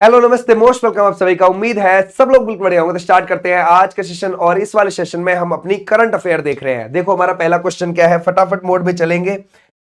Hello नमस्ते most welcome आप सभी का। उम्मीद है सब लोग बिल्कुल बढ़िया होंगे। तो स्टार्ट करते हैं आज का सेशन। और इस वाले सेशन में हम अपनी करंट अफेयर देख रहे हैं। देखो हमारा पहला क्वेश्चन क्या है, फटाफट मोड में चलेंगे।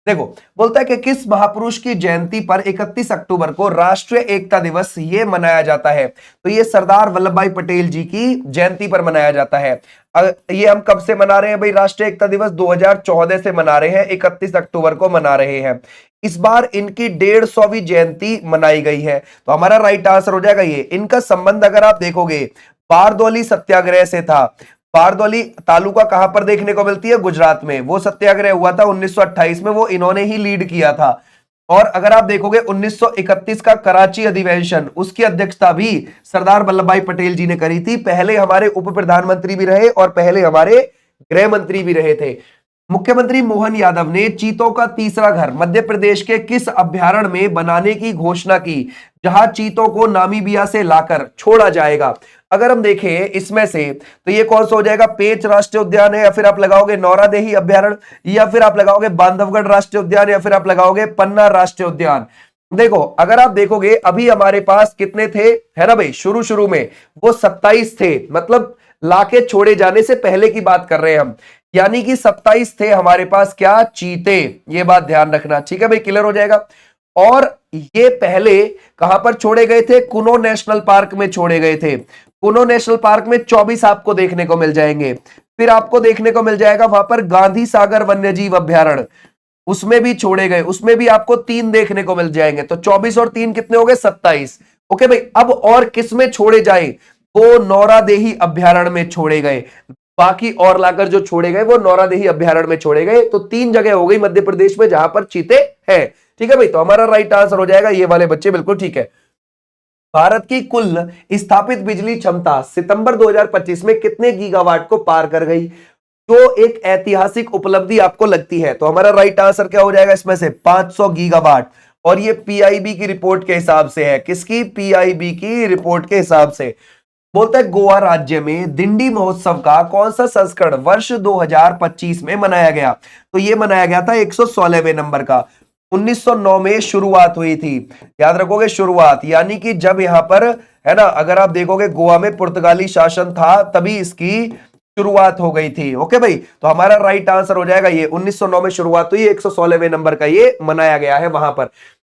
देखो बोलता है कि किस महापुरुष की जयंती पर 31 अक्टूबर को राष्ट्रीय एकता दिवस ये मनाया जाता है। तो ये सरदार वल्लभ भाई पटेल जी की जयंती पर मनाया जाता है। ये हम कब से मना रहे हैं भाई? राष्ट्रीय एकता दिवस 2014 से मना रहे हैं, 31 अक्टूबर को मना रहे हैं। इस बार इनकी 150वीं जयंती मनाई गई है। तो हमारा राइट आंसर हो जाएगा ये। इनका संबंध अगर आप देखोगे बारदौली सत्याग्रह से था। बारदौली तालुका कहां पर देखने को मिलती है? गुजरात में। वो सत्याग्रह हुआ था 1928 में, वो इन्होंने ही लीड किया था। और अगर आप देखोगे 1931 का कराची अधिवेशन, उसकी अध्यक्षता भी सरदार वल्लभ भाई पटेल जी ने करी थी। पहले हमारे उप प्रधानमंत्री भी रहे और पहले हमारे गृह मंत्री भी रहे थे। मुख्यमंत्री मोहन यादव ने चीतों का तीसरा घर मध्य प्रदेश के किस अभ्यारण्य में बनाने की घोषणा की, जहां चीतों को नामीबिया से लाकर छोड़ा जाएगा? अगर हम देखें इसमें से तो ये कौन सा हो जाएगा? पेंच राष्ट्रीय उद्यान है, या फिर आप लगाओगे नौरादेही अभ्यारण्य, या फिर आप लगाओगे बांधवगढ़ राष्ट्रीय उद्यान, या फिर आप लगाओगे पन्ना राष्ट्रीय उद्यान। देखो अगर आप देखोगे अभी हमारे पास कितने थे, है ना भाई? शुरू शुरू में वो 27 थे, मतलब लाके छोड़े जाने से पहले की बात कर रहे हैं हम। यानी कि 27 थे हमारे पास क्या? चीते। ये बात ध्यान रखना, ठीक है भाई? क्लियर हो जाएगा। और ये पहले कहां पर छोड़े गए थे? कुनो नेशनल पार्क में छोड़े गए थे। कुनो नेशनल पार्क में 24 आपको देखने को मिल जाएंगे। फिर आपको देखने को मिल जाएगा वहां पर गांधी सागर वन्यजीव अभ्यारण्य, उसमें भी छोड़े गए, उसमें भी आपको 3 देखने को मिल जाएंगे। तो 24 और 3 कितने हो गए? 27। ओके भाई, अब और किस में छोड़े जाए? वो नौरादेही अभ्यारण्य में छोड़े गए। बाकी और लाकर जो छोड़े गए वो नौरादेही अभ्यारण्य में छोड़े गए। तो 3 जगह हो गई मध्य प्रदेश में जहां पर चीते हैं। ठीक है भाई, तो हमारा राइट आंसर हो जाएगा ये वाले बच्चे, बिल्कुल ठीक है। भारत की कुल स्थापित बिजली क्षमता सितंबर 2025 में कितने गीगावाट को पार कर गई, जो एक ऐतिहासिक उपलब्धि आपको लगती है? तो हमारा राइट आंसर क्या हो जाएगा इसमें से? 500 गीगावाट। और ये पीआईबी की रिपोर्ट के हिसाब से है। किसकी? पीआईबी की रिपोर्ट के हिसाब से। बोलता है गोवा राज्य में दिंडी महोत्सव का कौन सा संस्करण वर्ष 2025 में मनाया गया? तो ये मनाया गया था 116वें नंबर का। 1909 में शुरुआत हुई थी, याद रखोगे शुरुआत, यानी कि जब यहां पर, है ना, अगर आप देखोगे गोवा में पुर्तगाली शासन था तभी इसकी शुरुआत हो गई थी। ओके भाई, तो हमारा राइट आंसर हो जाएगा ये। 1909 में शुरुआत हुई, 116वें नंबर का ये मनाया गया है वहां पर।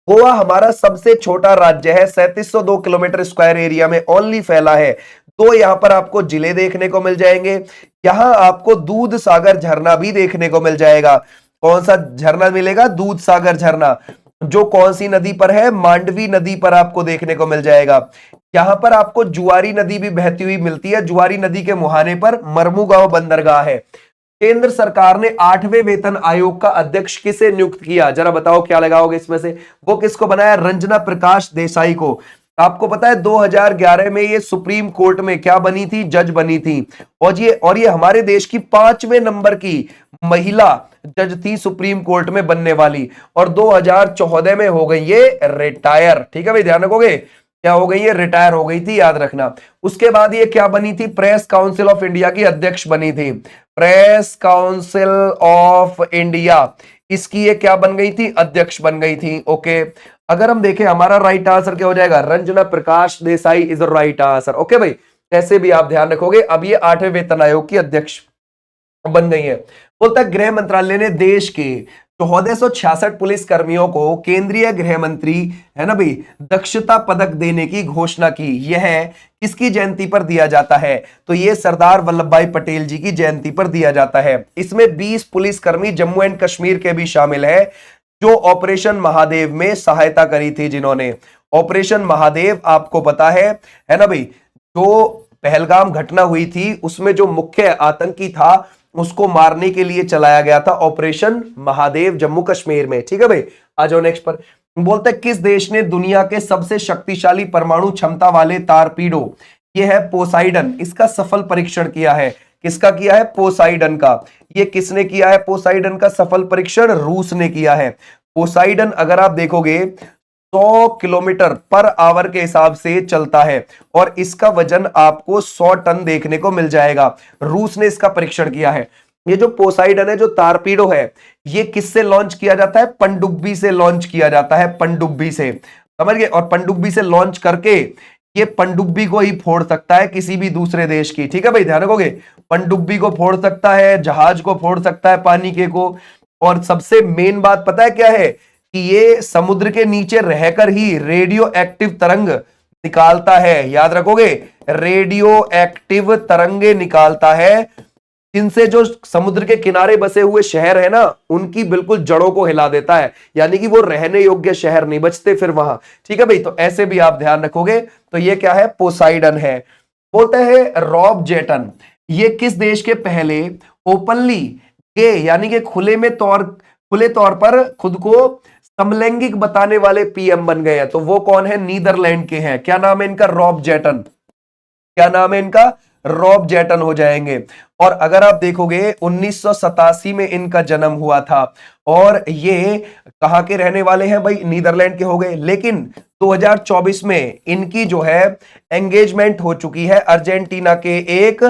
गोवा हमारा सबसे छोटा राज्य है, 3702 किलोमीटर स्क्वायर एरिया में ओनली फैला है। तो यहां पर आपको जिले देखने को मिल जाएंगे। यहां आपको दूध सागर झरना भी देखने को मिल जाएगा। कौन सा झरना मिलेगा? दूध सागर झरना, जो कौन सी नदी पर है? मांडवी नदी पर आपको देखने को मिल जाएगा। यहां पर आपको जुआरी नदी भी बहती हुई मिलती है। जुआरी नदी के मुहाने पर मरमुगांव बंदरगाह है। केंद्र सरकार ने 8वें वेतन आयोग का अध्यक्ष किसे नियुक्त किया? जरा बताओ क्या लगाओगे इसमें से? वो किसको बनाया? रंजना प्रकाश देसाई को। आपको पता है 2011 में ये सुप्रीम कोर्ट में क्या बनी थी? जज बनी थी। और ये हमारे देश की 5वें नंबर की महिला जज थी सुप्रीम कोर्ट में बनने वाली। और 2014 में हो गई ये रिटायर। ठीक है भाई, ध्यान रखोगे क्या हो गई? ये रिटायर हो गई थी, याद रखना। उसके बाद ये क्या बनी थी? प्रेस काउंसिल ऑफ इंडिया की अध्यक्ष बनी थी। प्रेस काउंसिल ऑफ इंडिया, इसकी ये क्या बन गई थी? अध्यक्ष बन गई थी। ओके, अगर हम देखें हमारा राइट आंसर क्या हो जाएगा? Ranjana Prakash Desai is the right answer. Okay भाई, ऐसे भी आप ध्यान रखोगे। अब ये 8वें वेतन आयोग की अध्यक्ष बन गई है। बोलता है गृह मंत्रालय ने देश के 1466 पुलिस कर्मियों को केंद्रीय गृह मंत्री, है ना भाई, दक्षता पदक देने की घोषणा की। यह किसकी जयंती पर दिया जाता है? तो यह सरदार वल्लभ भाई पटेल जी की जयंती पर दिया जाता है। इसमें 20 पुलिसकर्मी जम्मू एंड कश्मीर के भी शामिल है, जो ऑपरेशन महादेव में सहायता करी थी। जिन्होंने ऑपरेशन महादेव, आपको पता है ना भाई, जो पहलगाम घटना हुई थी उसमें जो मुख्य आतंकी था उसको मारने के लिए चलाया गया था ऑपरेशन महादेव जम्मू कश्मीर में। ठीक है भाई, आ जाओ नेक्स्ट पर। बोलते हैं किस देश ने दुनिया के सबसे शक्तिशाली परमाणु क्षमता वाले तारपीडो, ये है पोसाइडन, इसका सफल परीक्षण किया है? किसका किया है? पोसाइडन का। ये किसने किया है पोसाइडन का सफल परीक्षण? रूस ने किया है। पोसाइडन अगर आप देखोगे 100 किलोमीटर पर आवर के हिसाब से चलता है और इसका वजन आपको 100 टन देखने को मिल जाएगा। रूस ने इसका परीक्षण किया है। ये जो पोसाइडन है, जो तारपीडो है, ये किससे लॉन्च किया जाता है? पनडुब्बी से लॉन्च किया जाता है, पनडुब्बी से। समझ गए। और पनडुब्बी से लॉन्च करके ये पनडुब्बी को ही फोड़ सकता है किसी भी दूसरे देश की, ठीक है भाई, ध्यान रखोगे। पनडुब्बी को फोड़ सकता है, जहाज को फोड़ सकता है, पानी के को। और सबसे मेन बात पता है क्या है कि ये समुद्र के नीचे रहकर ही रेडियो एक्टिव तरंग निकालता है, याद रखोगे, रेडियो एक्टिव तरंगे निकालता है, इनसे जो समुद्र के किनारे बसे हुए शहर है ना, उनकी बिल्कुल जड़ों को हिला देता है, यानी कि वो रहने योग्य शहर नहीं बचते फिर वहां, ठीक है भाई। तो ऐसे भी आप ध्यान रखोगे। तो ये क्या है, पोसाइडन है। बोलते हैं रॉब जेटन, ये किस देश के पहले ओपनली गे यानी कि खुले तौर पर खुद को समलैंगिक बताने वाले पीएम बन गए हैं? तो वो कौन है, नीदरलैंड के हैं। क्या नाम है इनका, रॉब जेटन। क्या नाम है इनका, रॉब जेटन हो जाएंगे। और अगर आप देखोगे 1987 में इनका जन्म हुआ था, और ये कहां के रहने वाले हैं भाई, नीदरलैंड के हो गए। लेकिन 2024 में इनकी जो है एंगेजमेंट हो चुकी है अर्जेंटीना के एक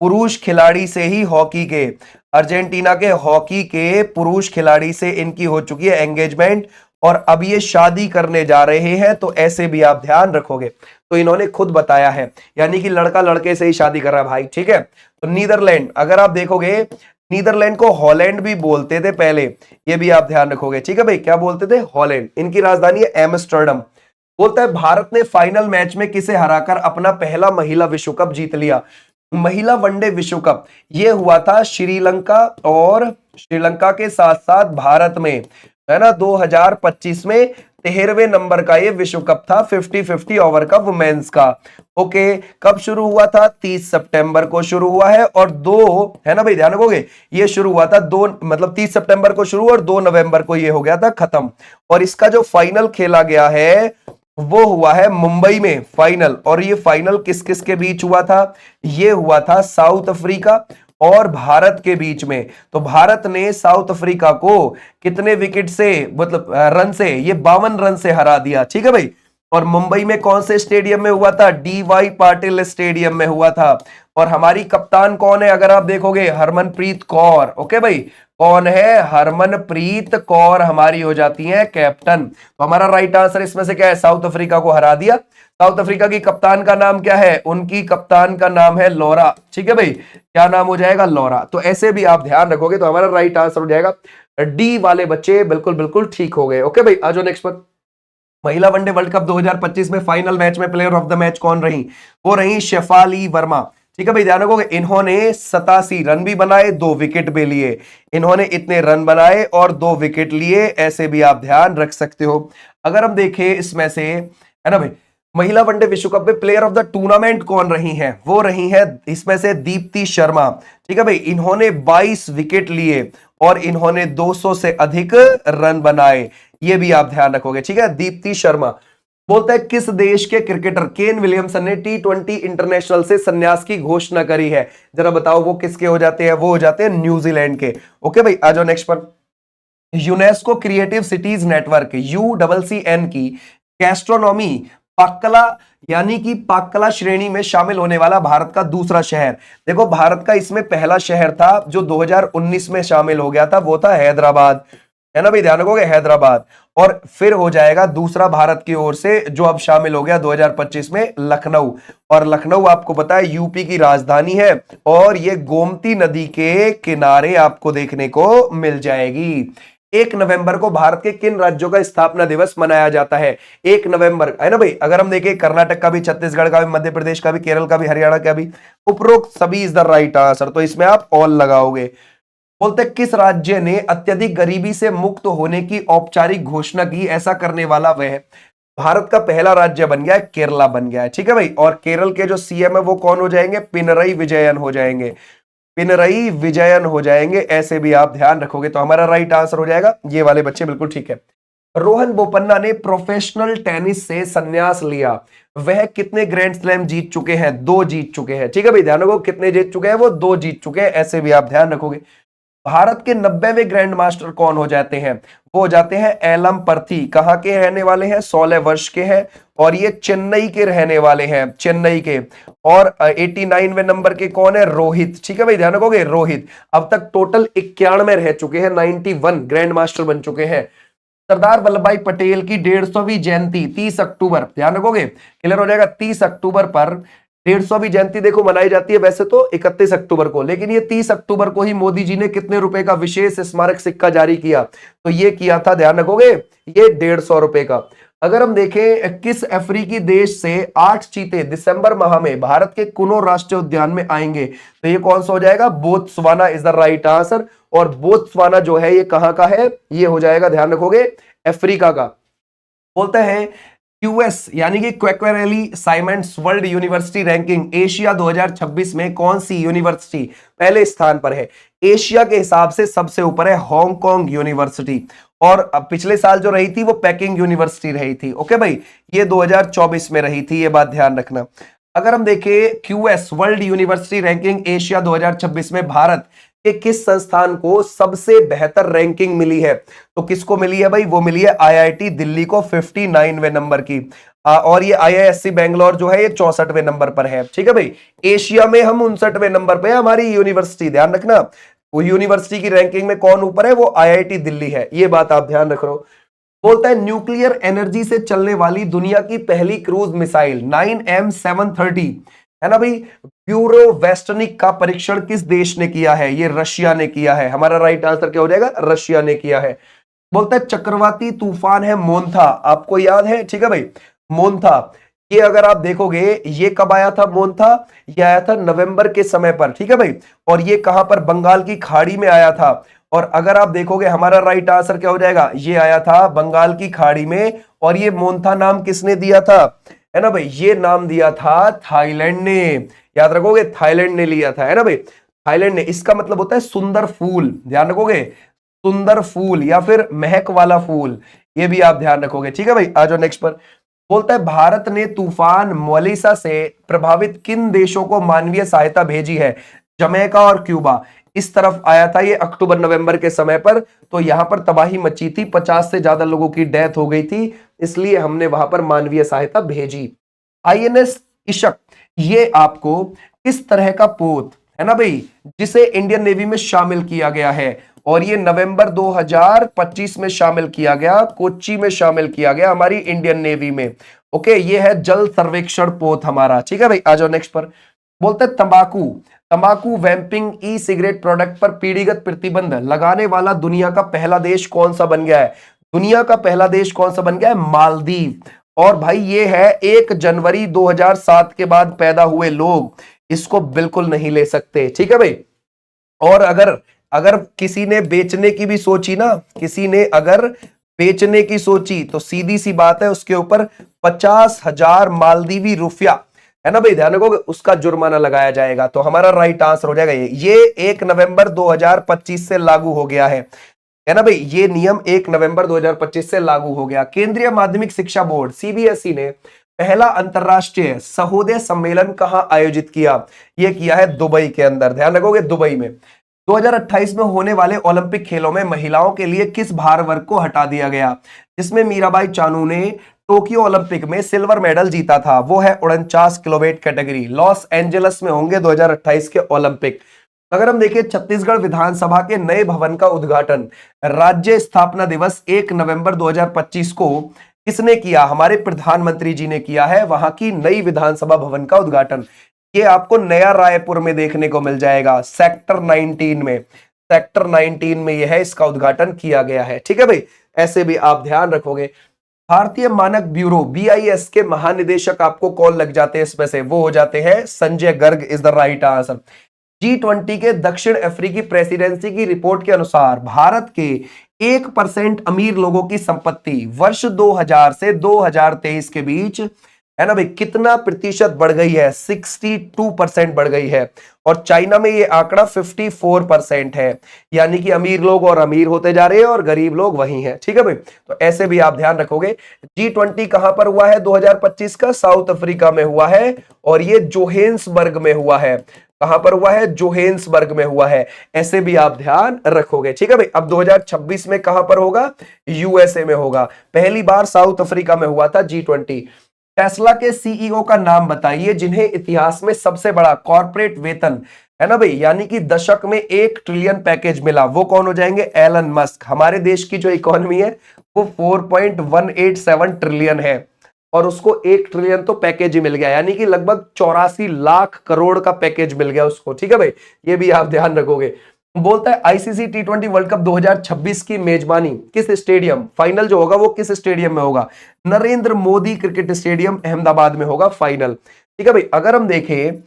पुरुष खिलाड़ी से ही, हॉकी के, अर्जेंटीना के हॉकी के पुरुष खिलाड़ी से इनकी हो चुकी है एंगेजमेंट, और अब ये शादी करने जा रहे हैं। तो ऐसे भी आप ध्यान रखोगे। तो इन्होंने खुद बताया है, यानी कि लड़का लड़के से ही शादी कर रहा है भाई, ठीक है। तो नीदरलैंड, अगर आप देखोगे नीदरलैंड को हॉलैंड भी बोलते थे पहले, ये भी आप ध्यान रखोगे, ठीक है भाई। क्या बोलते थे, हॉलैंड। इनकी राजधानी है एम्स्टर्डम। बोलता है भारत ने फाइनल मैच में किसे हराकर अपना पहला महिला विश्व कप जीत लिया? महिला वनडे विश्व कप ये हुआ था श्रीलंका, और श्रीलंका के साथ साथ भारत में, है ना, 2025 में 13वें नंबर का ये विश्व कप था, 50-50 ओवर का वुमेन्स का। ओके, कब शुरू हुआ था, 30 सितंबर को शुरू हुआ है, और 2, है ना भाई, ध्यान रखोगे, ये शुरू हुआ था 2, मतलब 30 सितंबर को शुरू, और 2 नवंबर को ये हो गया था खत्म। और इसका जो फाइनल खेला गया है वो हुआ है मुंबई में फाइनल। और ये फाइनल किस किस के बीच हुआ था, ये हुआ था साउथ अफ्रीका और भारत के बीच में। तो भारत ने साउथ अफ्रीका को कितने विकेट से, मतलब रन से, ये 52 रन से हरा दिया, ठीक है भाई। और मुंबई में कौन से स्टेडियम में हुआ था, डीवाई पाटिल स्टेडियम में हुआ था। और हमारी कप्तान कौन है, अगर आप देखोगे, हरमनप्रीत कौर। ओके भाई, कौन है, हरमनप्रीत कौर हमारी हो जाती है कैप्टन। तो हमारा राइट आंसर इसमें से क्या है, साउथ अफ्रीका को हरा दिया। साउथ अफ्रीका की कप्तान का नाम क्या है, उनकी कप्तान का नाम है लौरा, ठीक है भाई। क्या नाम हो जाएगा, लौरा। तो ऐसे भी आप ध्यान रखोगे। तो हमारा राइट आंसर हो जाएगा डी वाले बच्चे, बिल्कुल बिल्कुल ठीक हो गए। ओके भाई, आ जाओ नेक्स्ट पर। महिला वनडे वर्ल्ड कप 2025 में फाइनल मैच में प्लेयर ऑफ द मैच कौन रही, वो रही शेफाली वर्मा, ठीक है भाई, ध्यान रखोगे। इन्होंने 87 रन भी बनाए, 2 विकेट भी लिए। इन्होंने इतने रन बनाए और 2 विकेट लिए, ऐसे भी आप ध्यान रख सकते हो। अगर हम देखें इसमें से, है ना भाई, महिला वनडे विश्व कप में प्लेयर ऑफ द टूर्नामेंट कौन रही हैं, वो रही हैं इसमें से दीप्ति शर्मा, ठीक है भाई। इन्होंने 22 विकेट लिए और इन्होंने 200 से अधिक रन बनाए, ये भी आप ध्यान रखोगे, ठीक है। दीप्ति शर्मा। बोलता है किस देश के क्रिकेटर केन विलियमसन ने T20 इंटरनेशनल से संन्यास की घोषणा करी है? जरा बताओ वो किसके हो जाते हैं, वो हो जाते हैं न्यूजीलैंड के। ओके भाई, आ जाओ नेक्स्ट पर। UNESCO creative cities network UCCN की गैस्ट्रोनॉमी पाक्कला यानी कि पाक्कला श्रेणी में शामिल होने वाला भारत का दूसरा शहर। देखो, भारत का इसमें पहला शहर था जो 2019 में शामिल हो गया था, वो था हैदराबाद, है ना भाई, ध्यान रखोगे, हैदराबाद। और फिर हो जाएगा दूसरा भारत की ओर से जो अब शामिल हो गया 2025 में, लखनऊ। और लखनऊ आपको पता है यूपी की राजधानी है, और ये गोमती नदी के किनारे आपको देखने को मिल जाएगी। 1 नवंबर को भारत के किन राज्यों का स्थापना दिवस मनाया जाता है? 1 नवंबर, है ना भाई। अगर हम देखें कर्नाटक का भी, छत्तीसगढ़ का भी, मध्य प्रदेश का भी, केरल का भी, हरियाणा का भी, उपरोक्त सभी इज द राइट आंसर। तो इसमें आप ऑल लगाओगे। बोलते किस राज्य ने अत्यधिक गरीबी से मुक्त होने की औपचारिक घोषणा की? ऐसा करने वाला वह भारत का पहला राज्य बन गया है, केरला बन गया है, ठीक है भाई। और केरल के जो सीएम है वो कौन हो जाएंगे, पिनरई विजयन हो जाएंगे, पिनरई विजयन हो जाएंगे, ऐसे भी आप ध्यान रखोगे। तो हमारा राइट आंसर हो जाएगा ये वाले बच्चे, बिल्कुल ठीक है। रोहन बोपन्ना ने प्रोफेशनल टेनिस से संन्यास लिया, वह कितने ग्रैंड स्लैम जीत चुके हैं? 2 जीत चुके हैं, ठीक है भाई, ध्यान रखो, कितने जीत चुके हैं वो? 2 जीत चुके हैं, ऐसे भी आप ध्यान रखोगे। भारत के 90वें ग्रैंड मास्टर कौन हो जाते हैं? वो हो जाते हैं एलम पर्थी। कहां के रहने वाले हैं? 16 वर्ष के हैं, और ये चेन्नई के रहने वाले हैं, चेन्नई के। और 89वें नंबर के कौन है? रोहित, ठीक है भाई, ध्यान रखोगे, रोहित। अब तक टोटल 91 रह चुके हैं, 91 ग्रैंड मास्टर बन चुके हैं। सरदार वल्लभ भाई पटेल की 150वीं जयंती 30 अक्टूबर, ध्यान रखोगे, क्लियर हो जाएगा। 30 अक्टूबर पर 150वीं जयंती देखो मनाई जाती है वैसे तो 31 अक्टूबर को, लेकिन ये 30 अक्टूबर को ही मोदी जी ने कितने रुपए का विशेष स्मारक सिक्का जारी किया, तो ये किया था, ध्यान रखोगे, ये 150 रुपए का। अगर हम देखें किस अफ्रीकी देश से 8 चीते दिसंबर माह में भारत के कुनो राष्ट्रीय उद्यान में आएंगे, तो ये कौन सा हो जाएगा, Botswana is the right answer. और बोत्सवाना जो है ये कहां का है, ये हो जाएगा, ध्यान रखोगे, अफ्रीका का। बोलते हैं क्यूएस यानी कि Quacquarelli Symonds world university ranking Asia 2026 में कौन सी यूनिवर्सिटी पहले स्थान पर है। एशिया के हिसाब से सबसे ऊपर है हांगकांग यूनिवर्सिटी, और पिछले साल जो रही थी वो पेकिंग यूनिवर्सिटी रही थी। ओके भाई, ये 2024 में रही थी, ये बात ध्यान रखना। अगर हम देखें QS world university ranking Asia 2026 में भारत के किस संस्थान को सबसे बेहतर रैंकिंग मिली है, तो किसको मिली है भाई, वो मिली है आईआईटी दिल्ली को 59वें नंबर की। और ये आईआईएससी बेंगलोर जो है ये 64वें नंबर पर है। ठीक है भाई, एशिया में हम 59वें नंबर पे है हमारी यूनिवर्सिटी, ध्यान रखना। वो यूनिवर्सिटी की रैंकिंग में कौन ऊपर है, वो आईआईटी दिल्ली है, ये बात आप ध्यान रख लो। बोलता है न्यूक्लियर एनर्जी से चलने वाली दुनिया की पहली क्रूज मिसाइल 9M730 है ना भाई, ब्यूरो वेस्टनिक का परीक्षण किस देश ने किया है, ये रशिया ने किया है। हमारा राइट आंसर क्या हो जाएगा, रशिया ने किया है। बोलता है चक्रवाती तूफान है मोन्था, आपको याद है, ठीक है भाई, मोन्था, ये अगर आप देखोगे ये कब आया था मोन्था, ये आया था नवंबर के समय पर, ठीक है भाई, और ये कहां पर, बंगाल की खाड़ी में आया था। और अगर आप देखोगे हमारा राइट आंसर क्या हो जाएगा, ये आया था बंगाल की खाड़ी में, और ये मोन्था नाम किसने दिया था, है ना भाई, ये नाम दिया था थाईलैंड ने, याद रखोगे, थाईलैंड ने लिया था, है ना भाई, थाईलैंड ने। इसका मतलब होता है सुंदर फूल, ध्यान रखोगे, सुंदर फूल या फिर महक वाला फूल, ये भी आप ध्यान रखोगे। ठीक है भाई, आ जाओ नेक्स्ट पर। बोलता है भारत ने तूफान मोलिसा से प्रभावित किन देशों को मानवीय सहायता भेजी है, जमैका और क्यूबा। इस तरफ आया था ये अक्टूबर नवंबर के समय पर, तो यहां पर तबाही मची थी, 50 से ज्यादा लोगों की डेथ हो गई थी, इसलिए हमने वहां पर मानवीय सहायता भेजी। आईएनएस इशक, ये आपको किस तरह का पोत है ना भाई, जिसे इंडियन नेवी में शामिल किया गया है, और ये नवंबर 2025 में शामिल किया गया, कोच्चि में शामिल किया गया हमारी इंडियन नेवी में। ओके, ये है जल सर्वेक्षण पोत हमारा। ठीक है भाई, आ जाओ नेक्स्ट पर। बोलते हैं तंबाकू, तंबाकू वैम्पिंग ई सिगरेट प्रोडक्ट पर पीढ़ीगत प्रतिबंध लगाने वाला दुनिया का पहला देश कौन सा बन गया है, दुनिया का पहला देश कौन सा बन गया है, मालदीव। और भाई ये है 1 जनवरी 2007 के बाद पैदा हुए लोग इसको बिल्कुल नहीं ले सकते। ठीक है भाई, और अगर किसी ने बेचने की भी सोची ना, किसी ने अगर बेचने की सोची, तो सीधी सी बात है उसके ऊपर 50,000 मालदीवी रुपया, है ना भाई, ध्यान रखोगे, उसका जुर्माना लगाया जाएगा। तो हमारा राइट आंसर हो जाएगा ये 1 नवंबर 2025 से लागू हो गया है ना भाई, ये नियम 1 नवंबर 2025 से लागू हो गया। केंद्रीय माध्यमिक शिक्षा बोर्ड सीबीएसई ने पहला अंतरराष्ट्रीय सहोदय सम्मेलन कहां आयोजित किया, ये किया है दुबई के अंदर, ध्यान रखोगे, दुबई में। 2028 में होने वाले ओलंपिक खेलों में महिलाओं के लिए किस भार वर्ग को हटा दिया गया, जिसमें मीराबाई चानू ने टोक्यो ओलंपिक में सिल्वर मेडल जीता था, वो है 49 किलोवेट कैटेगरी। लॉस एंजलिस में होंगे 2028 के ओलंपिक। अगर हम देखें छत्तीसगढ़ विधानसभा के नए भवन का उद्घाटन राज्य स्थापना दिवस 1 नवंबर 2025 को किसने किया, हमारे प्रधानमंत्री जी ने किया है वहां की नई विधानसभा भवन का उद्घाटन। ये आपको नया रायपुर में देखने को मिल जाएगा, सेक्टर 19 में, सेक्टर 19 में यह है, इसका उद्घाटन किया गया है। ठीक है भाई, ऐसे भी आप ध्यान रखोगे। भारतीय मानक ब्यूरो बीआईएस के महानिदेशक आपको कौन लग जाते हैं इसमें से, वो हो जाते हैं Sanjay Garg is the right answer. G20 के दक्षिण अफ्रीकी प्रेसिडेंसी की रिपोर्ट के अनुसार भारत के 1% अमीर लोगों की संपत्ति वर्ष 2000 से 2023 के बीच, है ना भाई, कितना प्रतिशत बढ़ गई है, 62% बढ़ गई है। और चाइना में ये आंकड़ा 54% है, यानी कि अमीर लोग और अमीर होते जा रहे हैं और गरीब लोग वही हैं। ठीक है भाई, तो ऐसे भी आप ध्यान रखोगे। G20 कहां पर हुआ है 2025 का, साउथ अफ्रीका में हुआ है, और ये जोहेन्सबर्ग में हुआ है। कहां पर हुआ है, जोहेन्सबर्ग में हुआ है, ऐसे भी आप ध्यान रखोगे। ठीक है भाई, अब 2026 में कहां पर होगा, यूएसए में होगा। पहली बार साउथ अफ्रीका में हुआ था G20। टेस्ला के सीईओ का नाम बताइए जिन्हें इतिहास में सबसे बड़ा कॉर्पोरेट वेतन, है ना भाई, यानी कि दशक में 1 ट्रिलियन पैकेज मिला। वो कौन हो जाएंगे? Elon Musk. हमारे देश की जो इकोनॉमी है वो 4.187 ट्रिलियन है और उसको 1 ट्रिलियन तो पैकेज ही मिल गया, यानी कि लगभग 84 लाख करोड़ का पैकेज मिल गया उसको। ठीक है भाई, ये भी आप ध्यान रखोगे। बोलता है आईसीसी टी20 वर्ल्ड कप 2026 की मेजबानी किस स्टेडियम, फाइनल जो होगा वो किस स्टेडियम में होगा? नरेंद्र मोदी क्रिकेट स्टेडियम अहमदाबाद में होगा फाइनल। ठीक है भाई, अगर हम देखें,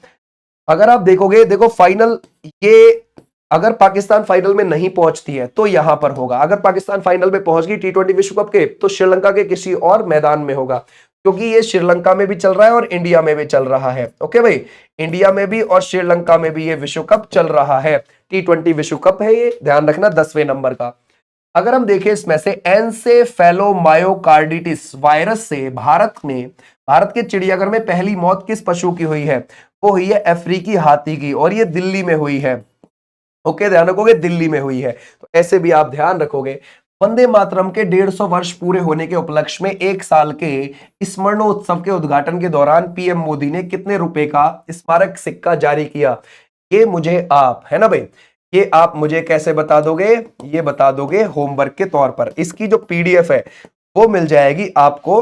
अगर आप देखोगे, देखो फाइनल, ये अगर पाकिस्तान फाइनल में नहीं पहुंचती है तो यहां पर होगा, अगर पाकिस्तान फाइनल में पहुंच गई टी20 विश्व कप के तो श्रीलंका के किसी और मैदान में होगा, क्योंकि ये श्रीलंका में भी चल रहा है और इंडिया में भी चल रहा है। ओके भाई, इंडिया में भी और श्रीलंका में भी ये विश्व कप चल रहा है, टी20 विश्व कप है ये, ध्यान रखना 10वें नंबर का। अगर हम देखें इसमें से एन्सेफेलोमायोकार्डिटिस वायरस से भारत के चिड़ियाघर में पहली मौत किस पशु की हुई है? वो हुई है अफ्रीकी हाथी की, और ये दिल्ली में हुई है। ओके, ध्यान रखोगे, दिल्ली में हुई है, तो ऐसे भी आप ध्यान रखोगे। वंदे मातरम के 150 वर्ष पूरे होने के उपलक्ष्य में 1 साल के स्मरणोत्सव के उद्घाटन के दौरान पीएम मोदी ने कितने रुपए का स्मारक सिक्का जारी किया? ये मुझे आप, है ना भाई, ये आप मुझे कैसे बता दोगे? ये बता दोगे होमवर्क के तौर पर। इसकी जो पीडीएफ है वो मिल जाएगी आपको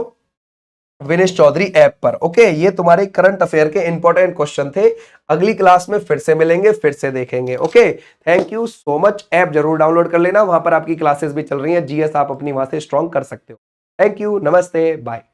विनेश चौधरी ऐप पर। ओके, ये तुम्हारे करंट अफेयर के इंपॉर्टेंट क्वेश्चन थे। अगली क्लास में फिर से मिलेंगे, फिर से देखेंगे। Okay, thank you so much. App जरूर डाउनलोड कर लेना, वहां पर आपकी क्लासेस भी चल रही हैं, जीएस आप अपनी वहां से स्ट्रॉन्ग कर सकते हो। थैंक यू, नमस्ते, बाय।